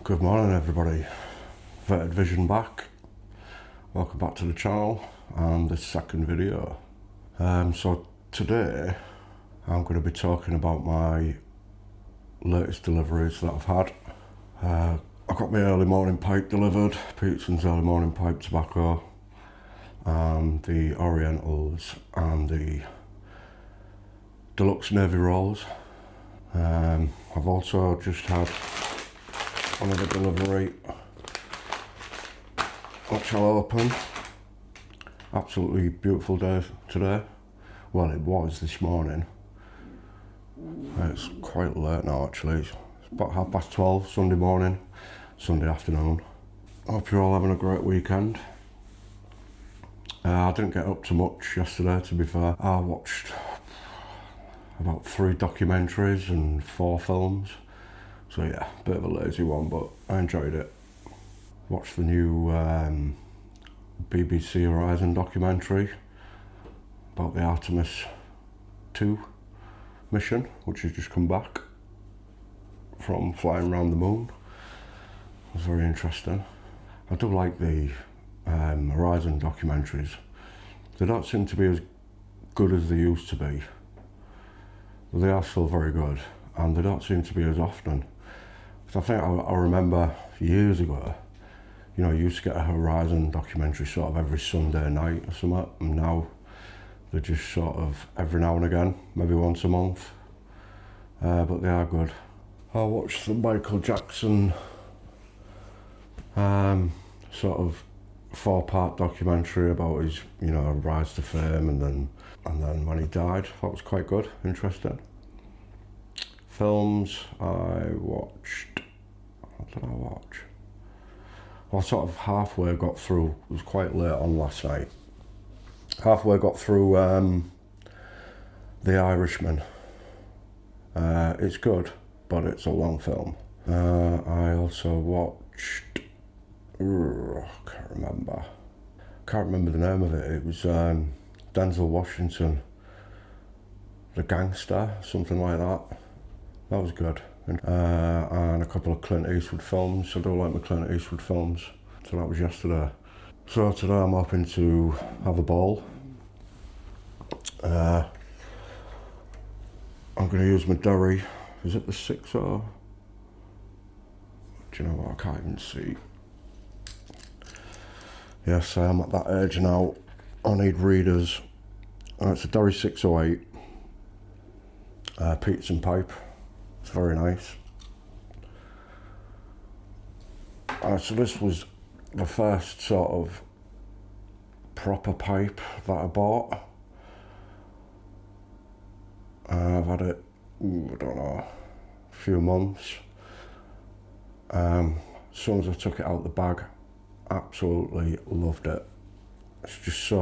Good morning everybody, Vetted Vision back. Welcome back to the channel and the second video. So today I'm going to be talking about my latest deliveries that I've had. I got my early morning pipe delivered, Peterson's early morning pipe tobacco, and the Orientals and the deluxe navy rolls. I've also just had another delivery which I'll open. Absolutely beautiful day today. Well, it was this morning. It's quite late now actually. It's about 12:30 Sunday morning, Sunday afternoon. Hope you're all having a great weekend. I didn't get up to much yesterday, to be fair. I watched about 3 documentaries and 4 films. So yeah, bit of a lazy one, but I enjoyed it. Watched the new BBC Horizon documentary about the Artemis 2 mission, which has just come back from flying around the moon. It was very interesting. I do like the Horizon documentaries. They don't seem to be as good as they used to be, but they are still very good, and they don't seem to be as often. I think I remember years ago, you used to get a Horizon documentary sort of every Sunday night or something, and now they're just sort of every now and again, maybe once a month, but they are good. I watched the Michael Jackson sort of 4-part documentary about his, rise to fame, and then when he died. That was quite good, interesting. Films I watched. What did I watch? Well, I sort of halfway got through. It was quite late on last night. Halfway got through The Irishman. It's good, but it's a long film. I also watched. I can't remember the name of it. It was Denzel Washington, The Gangster, something like that. That was good. And a couple of Clint Eastwood films. I do like my Clint Eastwood films. So that was yesterday. So today I'm hoping to have a ball. I'm going to use my Derry. Is it the 6 or? Do you know what? I can't even see. Yes, I am at that age now. I need readers. It's a Derry 608. Peterson pipe. It's very nice. So this was the first sort of proper pipe that I bought. I've had it, I don't know, a few months. As soon as I took it out the bag, absolutely loved it. It's just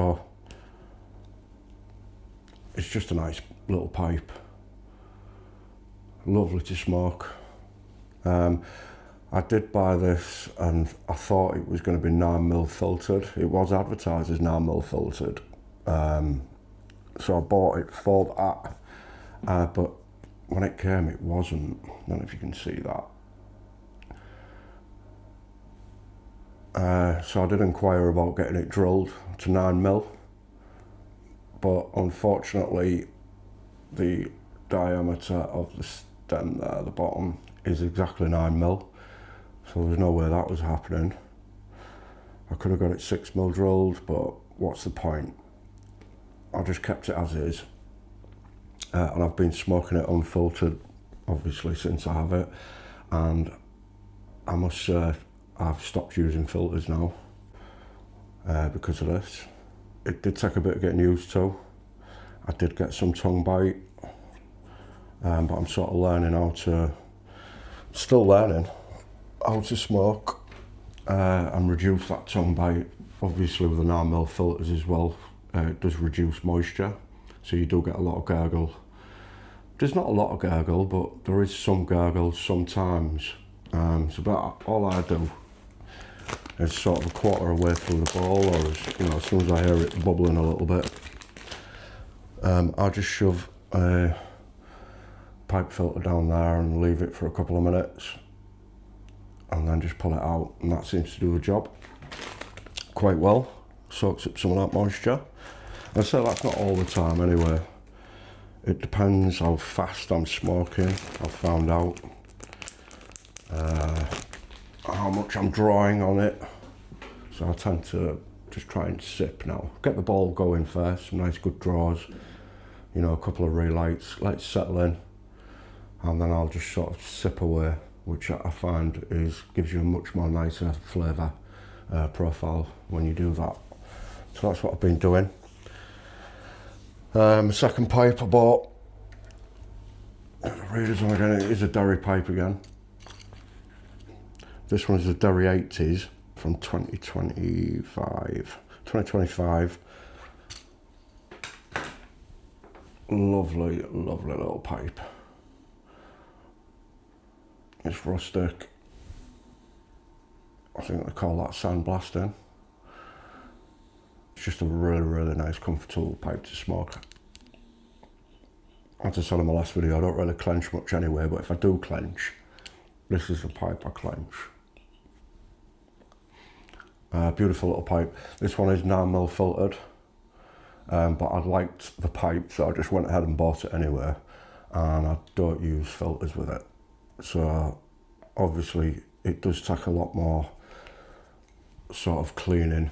a nice little pipe. Lovely to smoke. I did buy this and I thought it was going to be 9mm filtered. It was advertised as 9mm filtered. So I bought it for that. But when it came, it wasn't. I don't know if you can see that. So I did inquire about getting it drilled to 9mm. But unfortunately, the diameter of the stem there at the bottom is exactly 9mm, so there's no way that was happening. I could have got it 6mm drilled, but what's the point? I just kept it as is, and I've been smoking it unfiltered obviously since I have it, and I must say I've stopped using filters now because of this. It did take a bit of getting used to. I did get some tongue bite, but I'm sort of still learning how to smoke and reduce that tongue bite. Obviously with the 9mm filters as well, it does reduce moisture, so you do get a lot of gurgle. There's not a lot of gurgle, but there is some gurgle sometimes. So about all I do is sort of a quarter of the way through the bowl, or as soon as I hear it bubbling a little bit, I'll just shove a pipe filter down there and leave it for a couple of minutes and then just pull it out, and that seems to do the job quite well. Soaks up some of that moisture. And so that's not all the time anyway. It depends how fast I'm smoking. I've found out how much I'm drawing on it. So I tend to just try and sip now. Get the ball going first, some nice good draws, you know, a couple of relights, let it settle in, and then I'll just sort of sip away, which I find gives you a much more nicer flavour profile when you do that. So that's what I've been doing. Second pipe I bought, readers on again, it is a Derry pipe again. This one is a Derry 80s from 2025. Lovely, lovely little pipe. It's rustic. I think they call that sandblasting. It's just a really, really nice, comfortable pipe to smoke. As I said in my last video, I don't really clench much anyway, but if I do clench, this is the pipe I clench. Beautiful little pipe. This one is 9mm filtered, but I liked the pipe, so I just went ahead and bought it anyway, and I don't use filters with it. So obviously it does take a lot more sort of cleaning,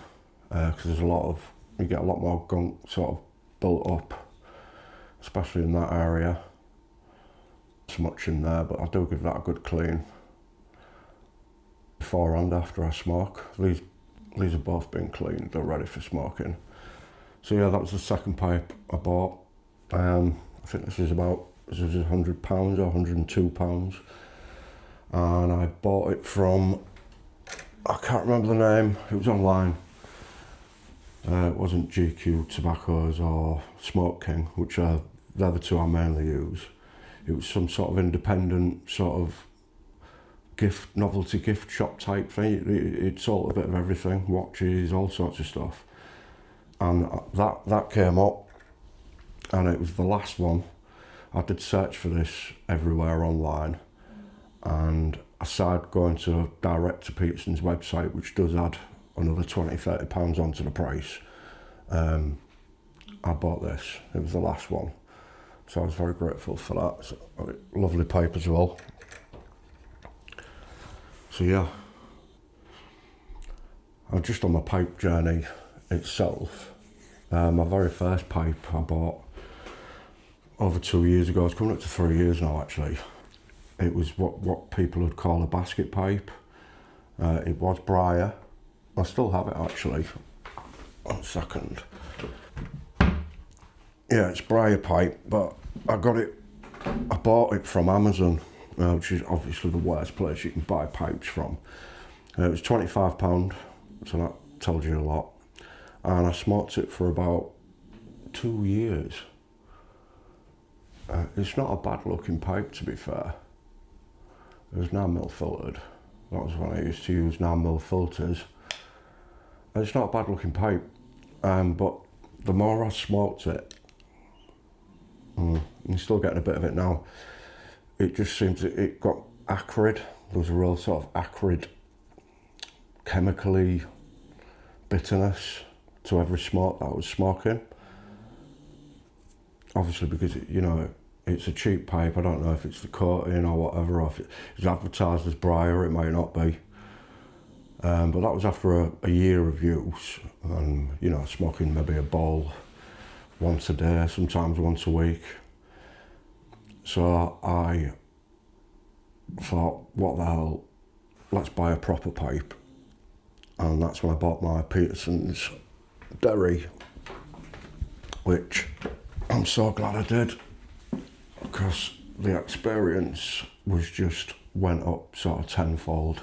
because you get a lot more gunk sort of built up, especially in that area. Not so much in there, but I do give that a good clean before and after I smoke. These have both been cleaned, they're ready for smoking. So yeah, that was the second pipe I bought. I think this was £100 or £102, and I bought it from, I can't remember the name, it was online. It wasn't GQ Tobaccos or Smoke King, which are the other two I mainly use. It was some sort of independent sort of novelty gift shop type thing. It sold a bit of everything, watches, all sorts of stuff. And that came up, and it was the last one. I did search for this everywhere online, and aside going to direct to Peterson's website, which does add another £20–30 onto the price, I bought this. It was the last one, so I was very grateful for that. So, lovely pipe as well. So yeah, I'm just on my pipe journey itself. My very first pipe I bought over 2 years ago. It's coming up to 3 years now actually. It was what people would call a basket pipe. It was briar. I still have it actually. 1 second. Yeah, it's briar pipe, but I bought it from Amazon, which is obviously the worst place you can buy pipes from. It was £25, so that told you a lot. And I smoked it for about 2 years. It's not a bad looking pipe, to be fair. It was 9mm filtered. That was when I used to use 9mm filters. It's not a bad looking pipe, but the more I smoked it, I'm still getting a bit of it now, it just seems it got acrid. There was a real sort of acrid, chemically bitterness to every smoke that I was smoking. Obviously because, it's a cheap pipe. I don't know if it's the coating or whatever, or if it's advertised as briar, it might not be. But that was after a year of use, and smoking maybe a bowl once a day, sometimes once a week. So I thought, what the hell, let's buy a proper pipe. And that's when I bought my Peterson's Derry, which I'm so glad I did, because the experience went up sort of tenfold.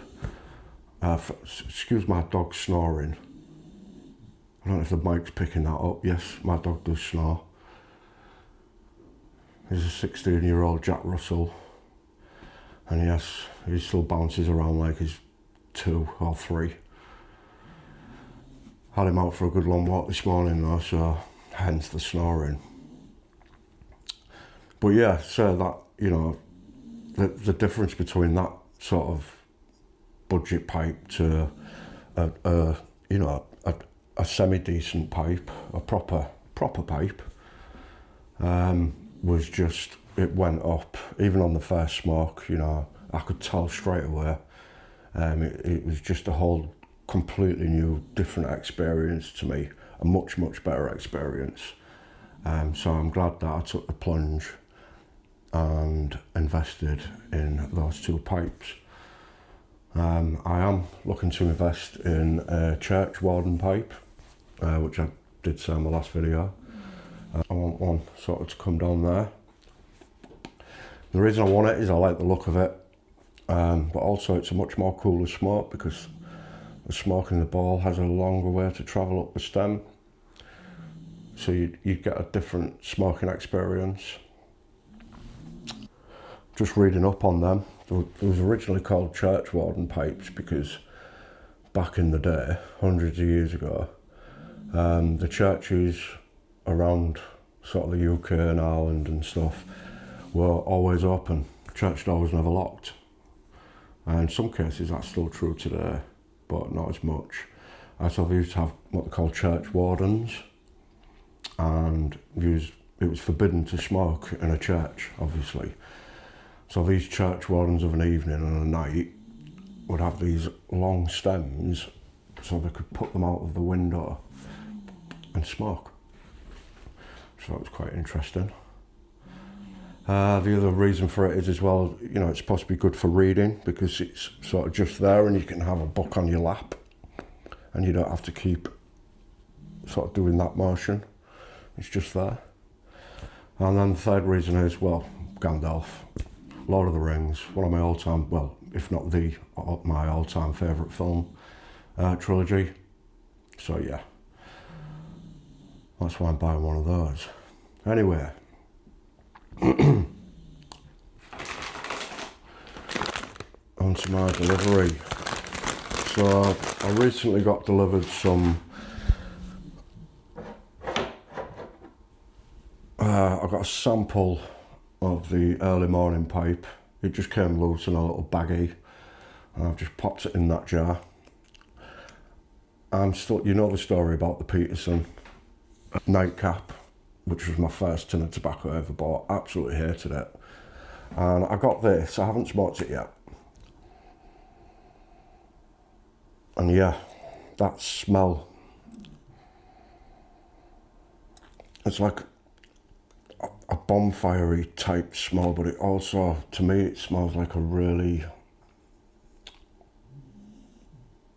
Excuse my dog snoring. I don't know if the mic's picking that up. Yes, my dog does snore. He's a 16-year-old Jack Russell, and yes, he still bounces around like he's 2 or 3. Had him out for a good long walk this morning though, so hence the snoring. But yeah, so you know, the difference between that sort of budget pipe to you know, a semi-decent pipe, a proper pipe, was just, it went up. Even on the first smoke, you know, I could tell straight away. It was just a whole completely new, different experience to me, a much better experience. So I'm glad that I took the plunge and invested in those two pipes. I am looking to invest in a church warden pipe, which I did say in my last video. I want one sort of to come down there. The reason I want it is I like the look of it, but also it's a much more cooler smoke because the smoke in the bowl has a longer way to travel up the stem. So you'd get a different smoking experience. Just reading up on them, it was originally called church warden pipes because back in the day, hundreds of years ago, the churches around sort of the UK and Ireland and stuff were always open. Church doors never locked. And in some cases that's still true today, but not as much. So they used to have what they call church wardens, and it was forbidden to smoke in a church, obviously. So these church wardens of an evening and a night would have these long stems so they could put them out of the window and smoke. So that was quite interesting. The other reason for it is as well, you know, it's supposed to be good for reading because it's sort of just there and you can have a book on your lap and you don't have to keep sort of doing that motion. It's just there. And then the third reason is, well, Gandalf. Lord of the Rings, one of my all-time, well, if not my all-time favourite film trilogy. So yeah, that's why I'm buying one of those. Anyway, on to my delivery. So I recently got delivered some, I got a sample of the early morning pipe. It just came loose in a little baggie and I've just popped it in that jar. I'm still, you know the story about the Peterson nightcap, which was my first tin of tobacco I ever bought. Absolutely hated it. And I got this, I haven't smoked it yet. And yeah, that smell, it's like a bonfire-y type smell, but it also, to me, it smells like a really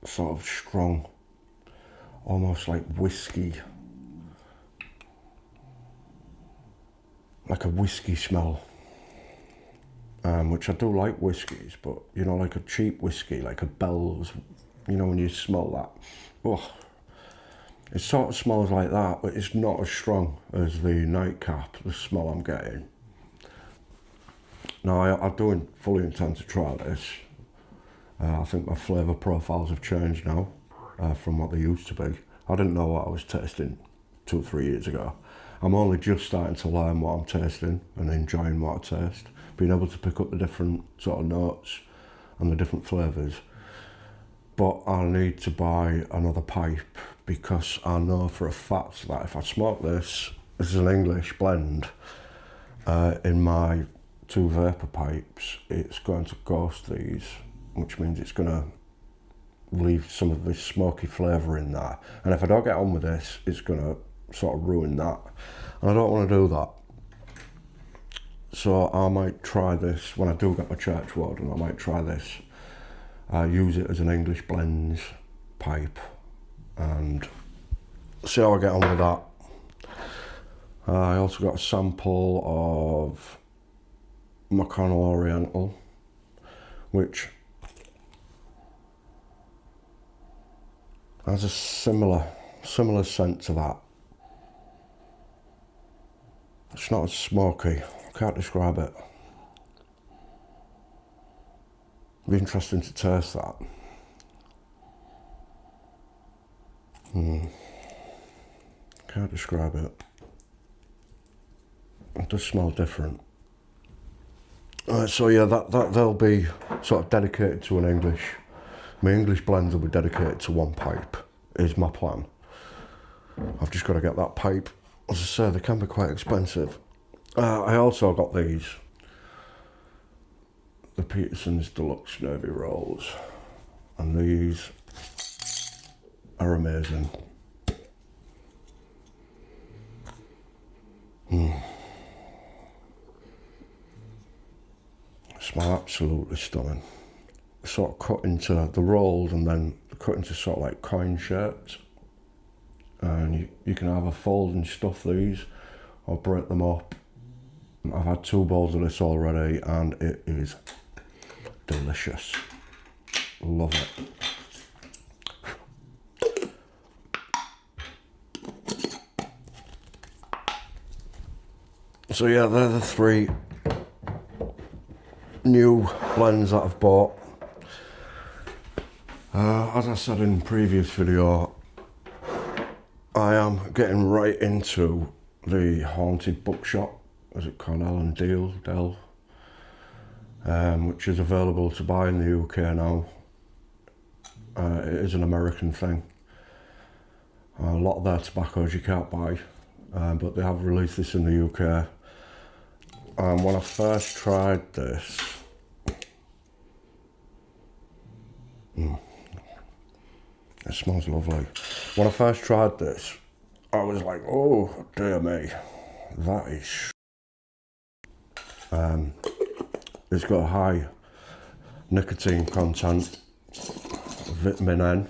sort of strong, almost like whiskey, like a whiskey smell, which I do like whiskies, but you know, like a cheap whiskey, like a Bell's, you know, when you smell that, oh, it sort of smells like that, but it's not as strong as the nightcap, the smell I'm getting. Now, I do fully intend to try this. I think my flavour profiles have changed now from what they used to be. I didn't know what I was tasting 2 or 3 years ago. I'm only just starting to learn what I'm tasting and enjoying what I taste, being able to pick up the different sort of notes and the different flavours. But I need to buy another pipe because I know for a fact that if I smoke this is an English blend, in my 2 vapor pipes, it's going to ghost these, which means it's going to leave some of this smoky flavour in there. And if I don't get on with this, it's going to sort of ruin that. And I don't want to do that. So I might try this, when I do get my church warden, I might try this. Use it as an English blends pipe and see how I get on with that. I also got a sample of McConnell Oriental, which has a similar scent to that. It's not as smoky, I can't describe it. It'd be interesting to taste that. Can't describe it. It does smell different. So yeah, they'll be sort of dedicated to an English. My English blends will be dedicated to one pipe, is my plan. I've just got to get that pipe. As I say, they can be quite expensive. I also got these, the Peterson's Deluxe Navy Rolls, and these are amazing. Smell absolutely stunning. Sort of cut into the rolls and then cut into sort of like coin shapes. And you can either fold and stuff these or break them up. I've had 2 bowls of this already and it is delicious. Love it. So yeah, they're the 3 new blends that I've bought. As I said in the previous video, I am getting right into the haunted bookshop, is it Cornell and Dell, which is available to buy in the UK now. It is an American thing. A lot of their tobaccos you can't buy, but they have released this in the UK. And when I first tried this, it smells lovely. When I first tried this, I was like, oh dear me, that is it's got a high nicotine content, vitamin N,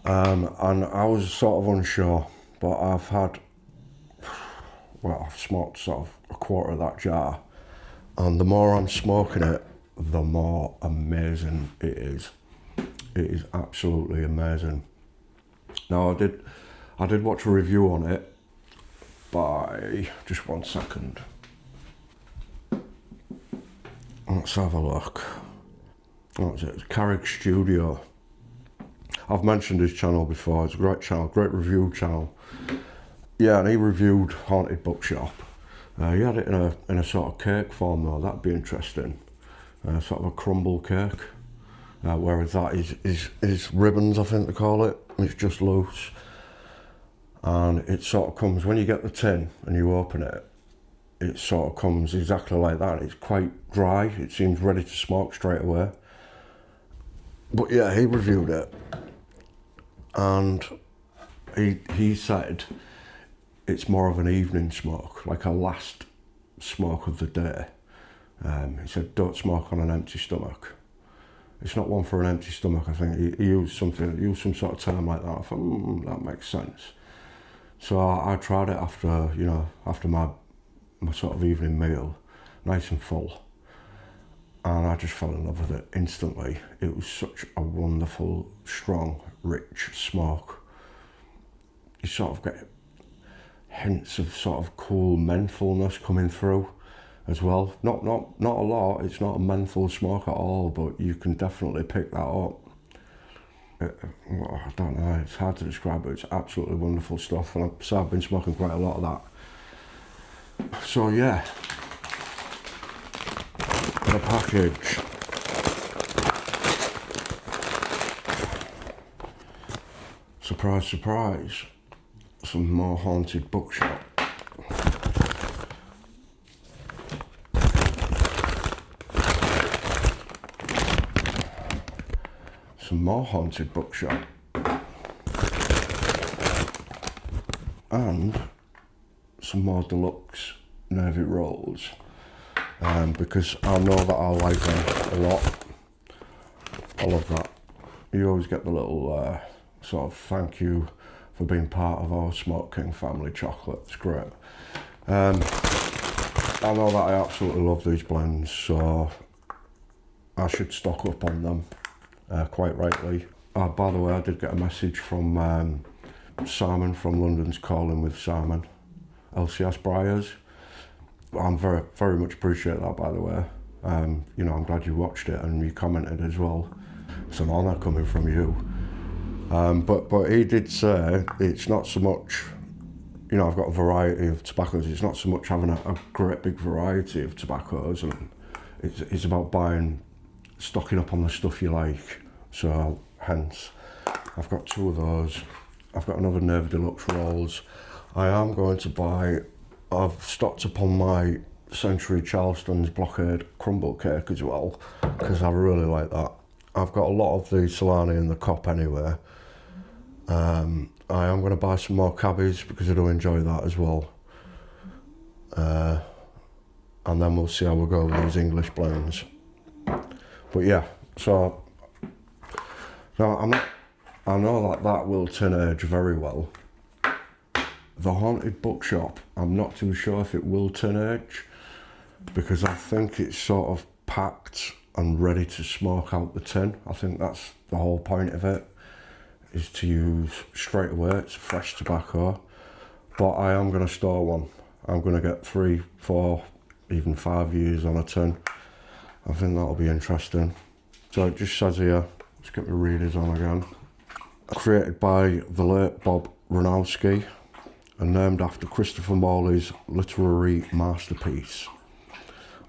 and I was sort of unsure, but I've smoked sort of a quarter of that jar, and the more I'm smoking it, the more amazing it is. It is absolutely amazing. Now I did watch a review on it by, just one second. Let's have a look. What is it? It's Carrick Studio. I've mentioned his channel before. It's a great channel, great review channel. Yeah, and he reviewed Haunted Bookshop. He had it in a sort of cake form though. That'd be interesting. Sort of a crumble cake. Whereas that is ribbons, I think they call it. It's just loose. And it sort of comes, when you get the tin and you open it, it sort of comes exactly like that. It's quite dry. It seems ready to smoke straight away. But yeah, he reviewed it. And he said it's more of an evening smoke, like a last smoke of the day. He said, don't smoke on an empty stomach. It's not one for an empty stomach, I think. He used some sort of term like that. I thought, that makes sense. So I tried it after, after my sort of evening meal, nice and full. And I just fell in love with it instantly. It was such a wonderful, strong, rich smoke. You sort of get hints of sort of cool menthalness coming through as well. Not a lot, it's not a menthol smoke at all, but you can definitely pick that up. I don't know, it's hard to describe, but it's absolutely wonderful stuff, and I've been smoking quite a lot of that. So yeah, the package. Surprise, surprise, some more Haunted Bookshop. Some more Haunted Bookshop. And some more deluxe Navy rolls. Because I know that I like them a lot. I love that. You always get the little sort of thank you for being part of our Smoke King family chocolate. It's great. I know that I absolutely love these blends, so I should stock up on them. Quite rightly. By the way, I did get a message from Simon from London's Calling with Simon, LCS Briars. I'm very, very much appreciate that, by the way. I'm glad you watched it and you commented as well. It's an honour coming from you. But he did say it's not so much you know, I've got a variety of tobaccos. It's not so much having a great big variety of tobaccos, and it's about stocking up on the stuff you like. So hence, I've got 2 of those. I've got another Nerve Deluxe rolls. I am going to buy, I've stocked up on my Century Charleston's Blockade crumble cake as well, because I really like that. I've got a lot of the Solani in the cup anyway. I am going to buy some more cabbies because I do enjoy that as well. And then we'll see how we go with these English blends. But yeah, so now I know that will tin age very well. The Haunted Bookshop, I'm not too sure if it will tin age, because I think it's sort of packed and ready to smoke out the tin. I think that's the whole point of it, is to use straight away. It's fresh tobacco. But I am going to store one. I'm going to get 3, 4, even 5 years on a tin. I think that'll be interesting. So it just says here, let's get my readers on again. Created by the late Bob Ranowski and named after Christopher Morley's literary masterpiece.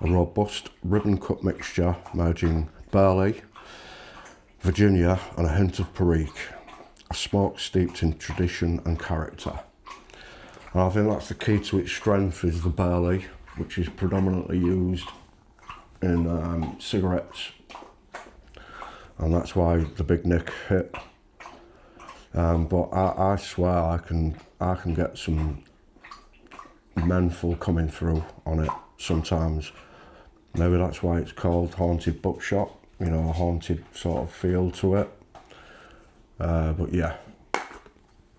A robust ribbon-cut mixture merging barley, Virginia and a hint of Perique. A smoke steeped in tradition and character. And I think that's the key to its strength, is the barley, which is predominantly used in cigarettes. And that's why the Big Nick hit. But I swear I can get some menthol coming through on it sometimes. Maybe that's why it's called Haunted Bookshop, you know, a haunted sort of feel to it. But yeah,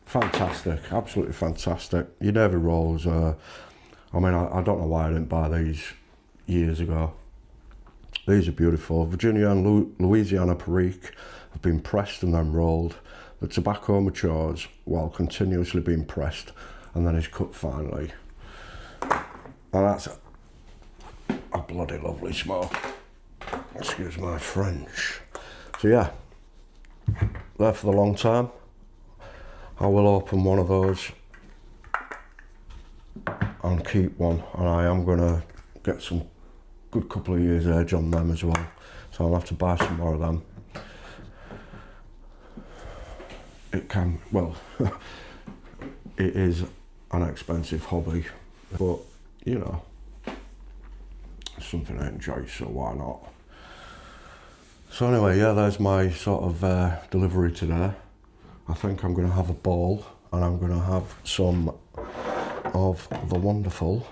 fantastic, absolutely fantastic. Your Navy rolls, I mean, I don't know why I didn't buy these years ago. These are beautiful. Virginia and Louisiana Perique have been pressed and then rolled. The tobacco matures while continuously being pressed and then is cut finely. And that's a bloody lovely smoke. Excuse my French. So yeah, there for the long time. I will open one of those and keep one, and I am going to get some good couple of years age on them as well, so I'll have to buy some more of them. It can, well, it is an expensive hobby, but you know, it's something I enjoy, so why not? So anyway, yeah, there's my sort of delivery today. I think I'm going to have a bowl, and I'm going to have some of the wonderful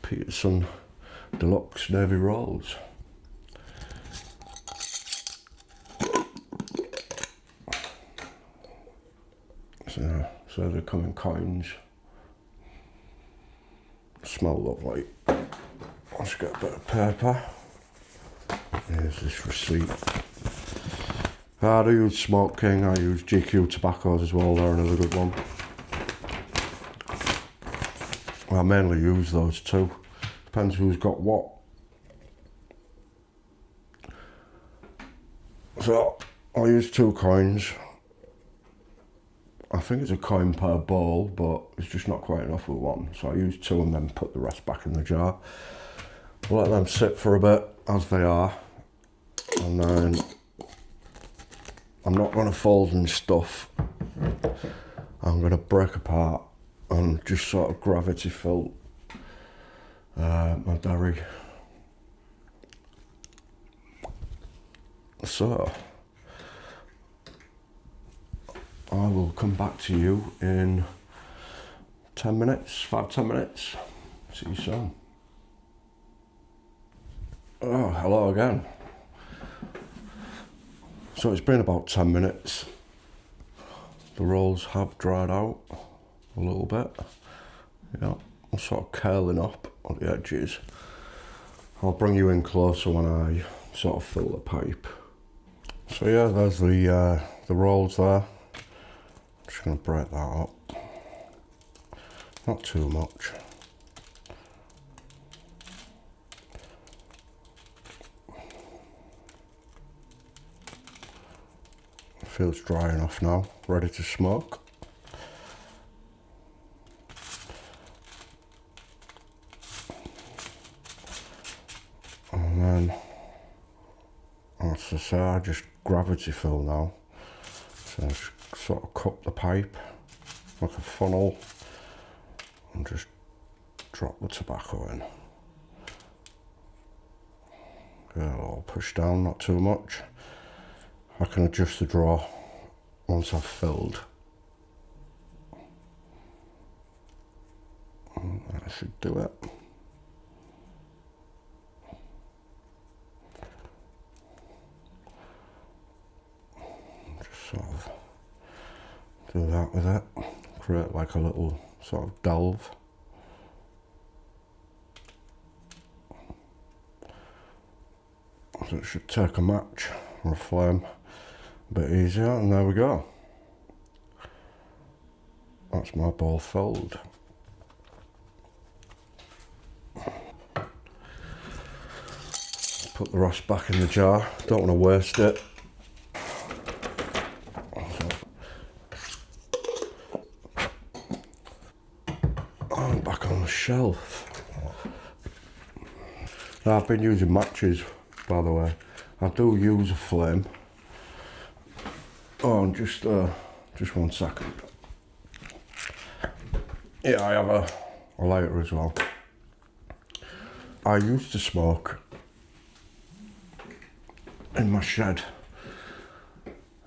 Peterson Deluxe Navy rolls. So they come in coins. Smell lovely. Let's get a bit of paper. Here's this receipt. I do use Smoke King, I use GQ tobaccos as well, they're another good one. I mainly use those two. Depends who's got what. So, I use 2 coins. I think it's a coin per bowl, but it's just not quite enough with one. So I use 2 and then put the rest back in the jar. We'll let them sit for a bit, as they are. And then, I'm not going to fold and stuff. I'm going to break apart and just sort of gravity fill my dairy. So, I will come back to you in 10 minutes, 5-10 minutes. See you soon. Oh, hello again. So it's been about 10 minutes. The rolls have dried out a little bit. Yeah, I'm sort of curling up on the edges. I'll bring you in closer when I sort of fill the pipe. So yeah, there's the rolls there. Just going to break that up. Not too much. Feels dry enough now, ready to smoke. So I just gravity fill now. So I just sort of cup the pipe like a funnel and just drop the tobacco in. Get it all pushed down, not too much. I can adjust the draw once I've filled. That should do it. Just sort of do that with it. Create like a little sort of delve. So it should take a match or a flame a bit easier, and there we go. That's my bowl filled. Put the rest back in the jar, don't want to waste it. Oh, back on the shelf. Now, I've been using matches, by the way. I do use a flame. Oh, and just 1 second. Yeah, I have a lighter as well. I used to smoke in my shed.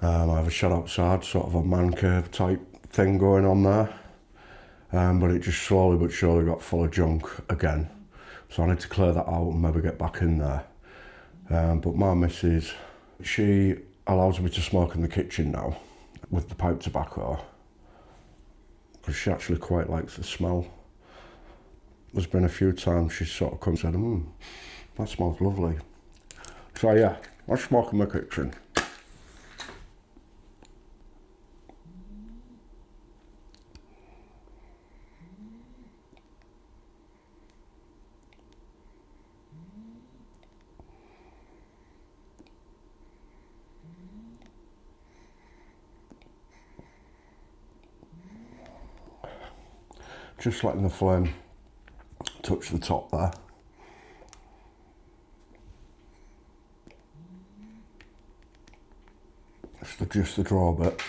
I have a shed outside, sort of a man cave type thing going on there. But it just slowly but surely got full of junk again. So I need to clear that out and maybe get back in there. But my missus, she allows me to smoke in the kitchen now with the pipe tobacco, because she actually quite likes the smell. There's been a few times she's sort of come and said, that smells lovely. So yeah, I smoke in my kitchen. Just letting the flame touch the top there. Just adjust the draw a bit.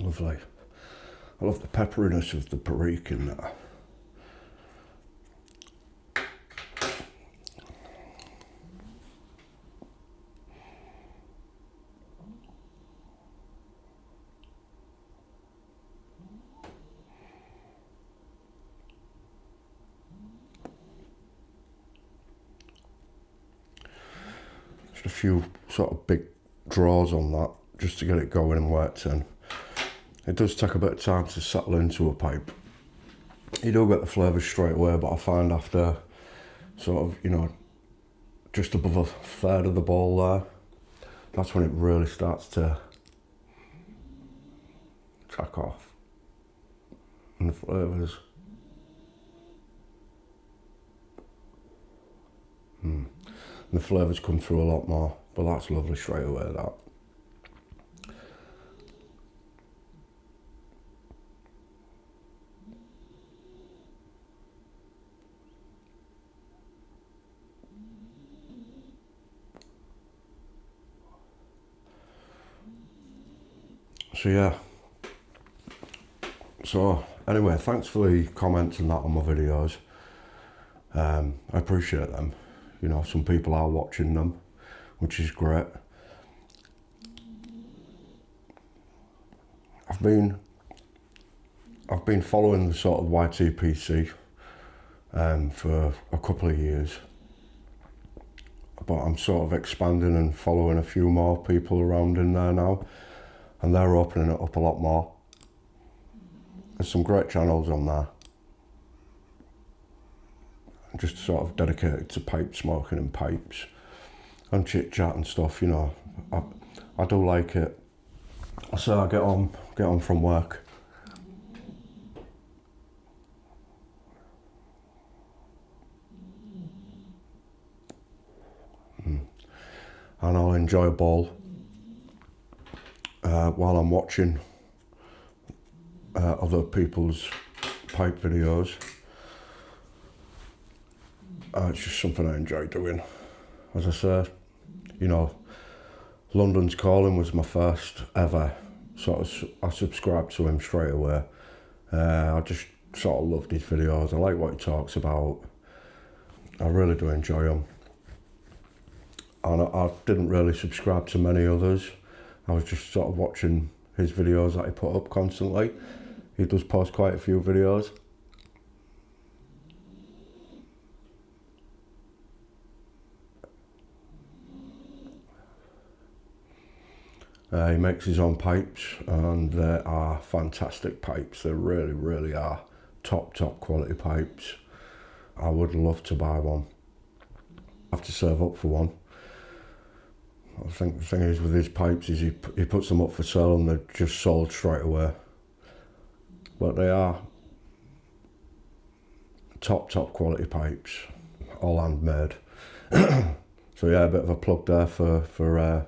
Lovely. I love the pepperiness of the Perique in there. Just a few sort of big draws on that, just to get it going and worked in. It does take a bit of time to settle into a pipe. You do get the flavours straight away, but I find after sort of, just above a third of the bowl there, that's when it really starts to track off. And the flavours. And the flavours come through a lot more, but that's lovely straight away, that. So yeah. So anyway, thanks for the comments and that on my videos. I appreciate them. Some people are watching them, which is great. I've been following the sort of YTPC for a couple of years, but I'm sort of expanding and following a few more people around in there now, and they're opening it up a lot more. There's some great channels on there, just sort of dedicated to pipe smoking and pipes. and chit chat and stuff, you know. I do like it. So I get on from work. And I'll enjoy a bowl while I'm watching other people's pipe videos. It's just something I enjoy doing. As I say, you know, London's Calling was my first ever sort of, I subscribed to him straight away. I just sort of loved his videos. I like what he talks about. I really do enjoy him. And I didn't really subscribe to many others. I was just sort of watching his videos that he put up constantly. He does post quite a few videos. He makes his own pipes, and they are fantastic pipes. They really, really are top quality pipes. I would love to buy one. I have to save up for one. I think the thing is with his pipes is he puts them up for sale and they're just sold straight away. But they are top quality pipes, all handmade. So yeah, a bit of a plug there for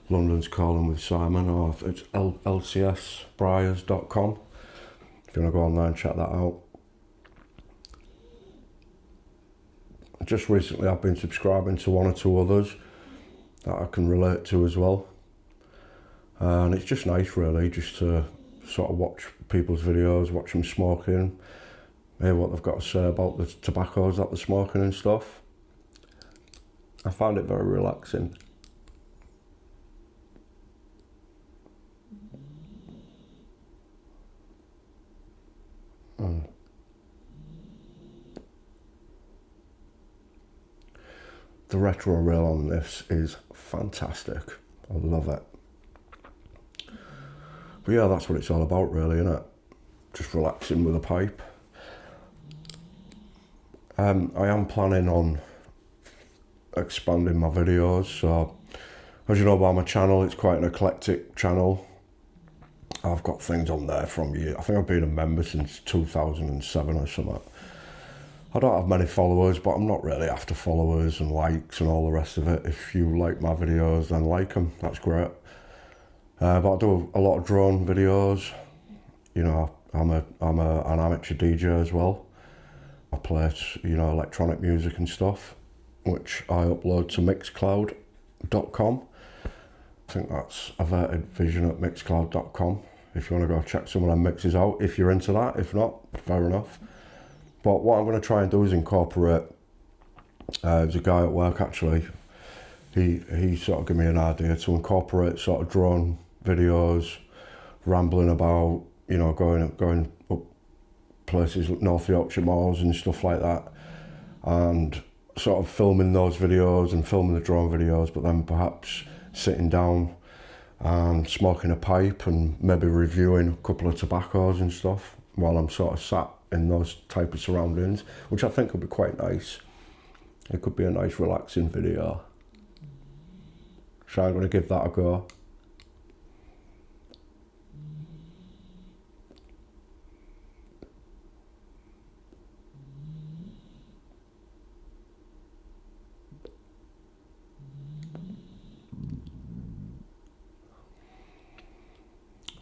London's Calling with Simon, or if it's lcsbriars.com. If you want to go online and check that out. Just recently I've been subscribing to one or two others that I can relate to as well. And it's just nice really, just to sort of watch people's videos, watch them smoking, hear what they've got to say about the tobaccos that they're smoking and stuff. I find it very relaxing. The retro rail on this is fantastic. I love it. But yeah, that's what it's all about really, isn't it? Just relaxing with a pipe. I am planning on expanding my videos, so as you know by my channel, it's quite an eclectic channel. I've got things on there from years. I think I've been a member since 2007 or something. I don't have many followers, but I'm not really after followers and likes and all the rest of it. If you like my videos, then like them. That's great. But I do a lot of drone videos. You know, I'm an amateur DJ as well. I play, you know, electronic music and stuff, which I upload to mixcloud.com. I think that's averted vision at mixcloud.com. If you want to go check some of them mixes out, if you're into that. If not, fair enough. But what I'm going to try and do is incorporate, there's a guy at work actually, he sort of gave me an idea to incorporate sort of drone videos, rambling about, you know, going up places like North Yorkshire malls and stuff like that, and sort of filming those videos and filming the drone videos, but then perhaps sitting down and smoking a pipe and maybe reviewing a couple of tobaccos and stuff while I'm sort of sat in those type of surroundings, which I think would be quite nice. It could be a nice relaxing video. So I'm going to give that a go.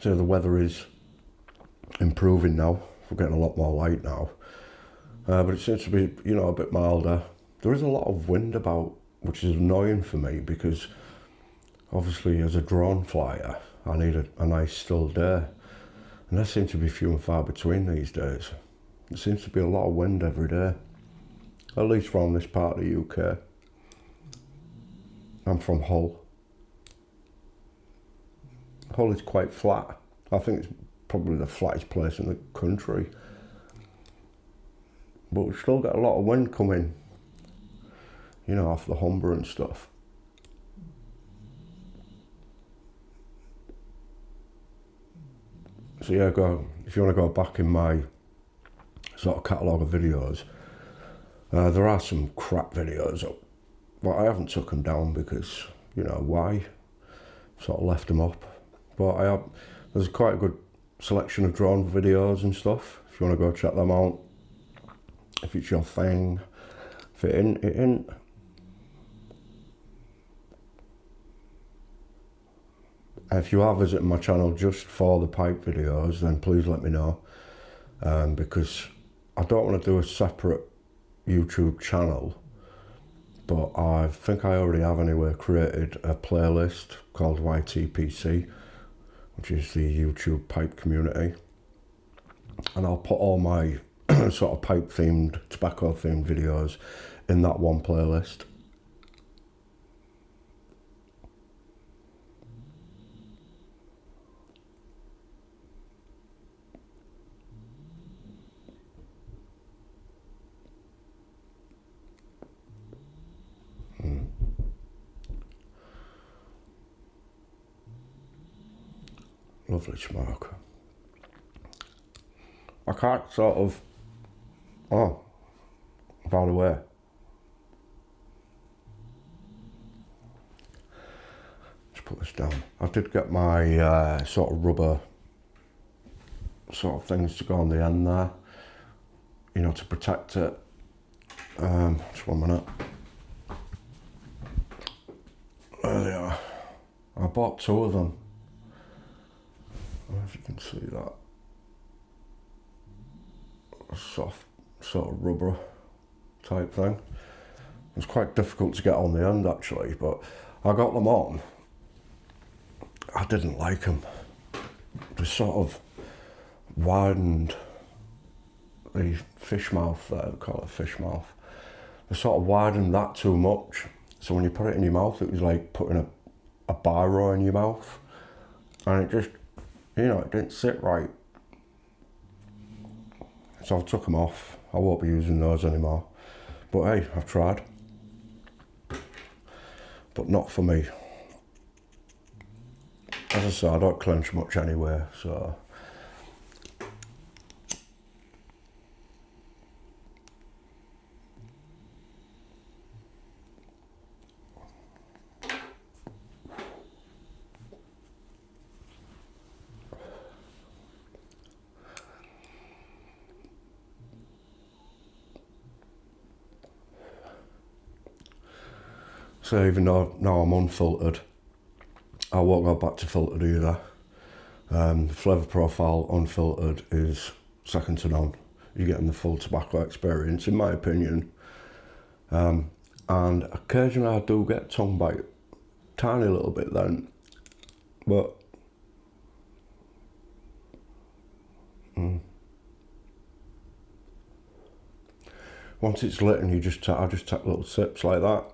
So the weather is improving now. We're getting a lot more light now. But it seems to be, you know, a bit milder. There is a lot of wind about, which is annoying for me because obviously as a drone flyer, I need a nice still day. And there seems to be few and far between these days. There seems to be a lot of wind every day, at least around this part of the UK. I'm from Hull. Hull is quite flat. I think it's probably the flattest place in the country. But we still get a lot of wind coming, you know, off the Humber and stuff. So yeah, if you want to go back in my sort of catalogue of videos, there are some crap videos up but I haven't took them down because, you know, why? Sort of left them up. But there's quite a good selection of drone videos and stuff. If you want to go check them out, if it's your thing, if it ain't, it ain't. If you are visiting my channel just for the pipe videos, then please let me know, because I don't want to do a separate YouTube channel, but I think I already have anyway created a playlist called YTPC, which is the YouTube pipe community, and I'll put all my sort of pipe themed, tobacco themed videos in that one playlist. Lovely smoke. I can't sort of, oh, by the way, let's put this down. I did get my sort of rubber sort of things to go on the end there, you know, to protect it. Just 1 minute. There they are. I bought 2 of them. I don't know if you can see that. A soft sort of rubber type thing. It's quite difficult to get on the end actually, but I got them on. I didn't like them. They sort of widened the fish mouth there, they call it fish mouth. They sort of widened that too much. So when you put it in your mouth, it was like putting a biro in your mouth. And it just, you know, it didn't sit right. So I took them off. I won't be using those anymore. But hey, I've tried. But not for me. As I said, I don't clench much anyway, so. So even though now I'm unfiltered, I won't go back to filtered either. The flavour profile unfiltered is second to none. You're getting the full tobacco experience, in my opinion. And occasionally I do get tongue bite, tiny little bit then, but once it's lit and I just take little sips like that.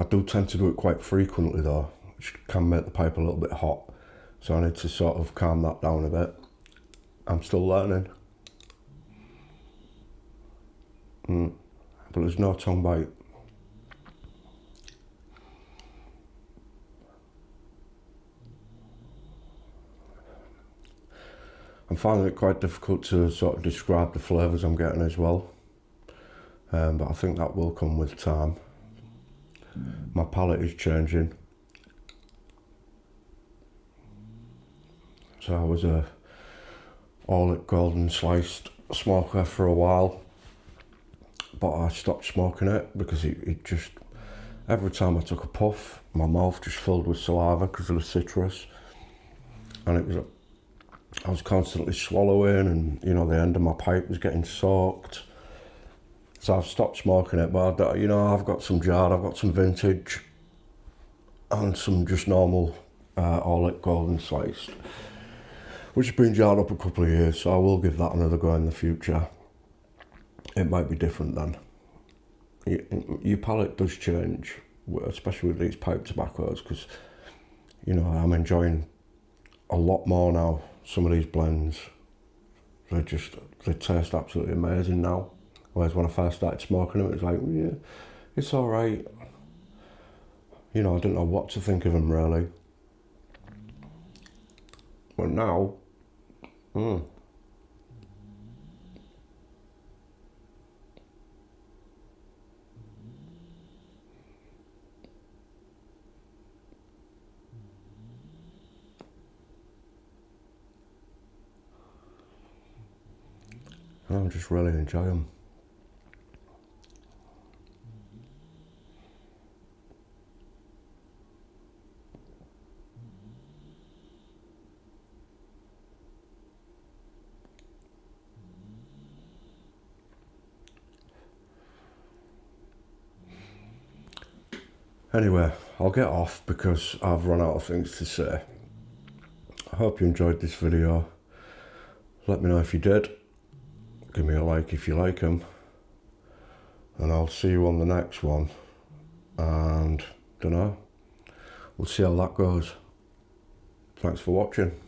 I do tend to do it quite frequently though, which can make the pipe a little bit hot. So I need to sort of calm that down a bit. I'm still learning. But there's no tongue bite. I'm finding it quite difficult to sort of describe the flavours I'm getting as well. But I think that will come with time. My palate is changing. So I was a all golden sliced smoker for a while, but I stopped smoking it because it just, every time I took a puff, my mouth just filled with saliva because of the citrus, and I was constantly swallowing, and you know the end of my pipe was getting soaked. So I've stopped smoking it, but I've got some jarred, I've got some vintage, and some just normal all golden sliced, which has been jarred up a couple of years, so I will give that another go in the future. It might be different then. Your palate does change, especially with these pipe tobaccos, because you know I'm enjoying a lot more now. Some of these blends, they taste absolutely amazing now. Whereas when I first started smoking them, it was like, yeah, it's all right. You know, I didn't know what to think of them really. But now, and I just really enjoy them. Anyway, I'll get off because I've run out of things to say. I hope you enjoyed this video. Let me know if you did. Give me a like if you like them. And I'll see you on the next one. And, dunno, we'll see how that goes. Thanks for watching.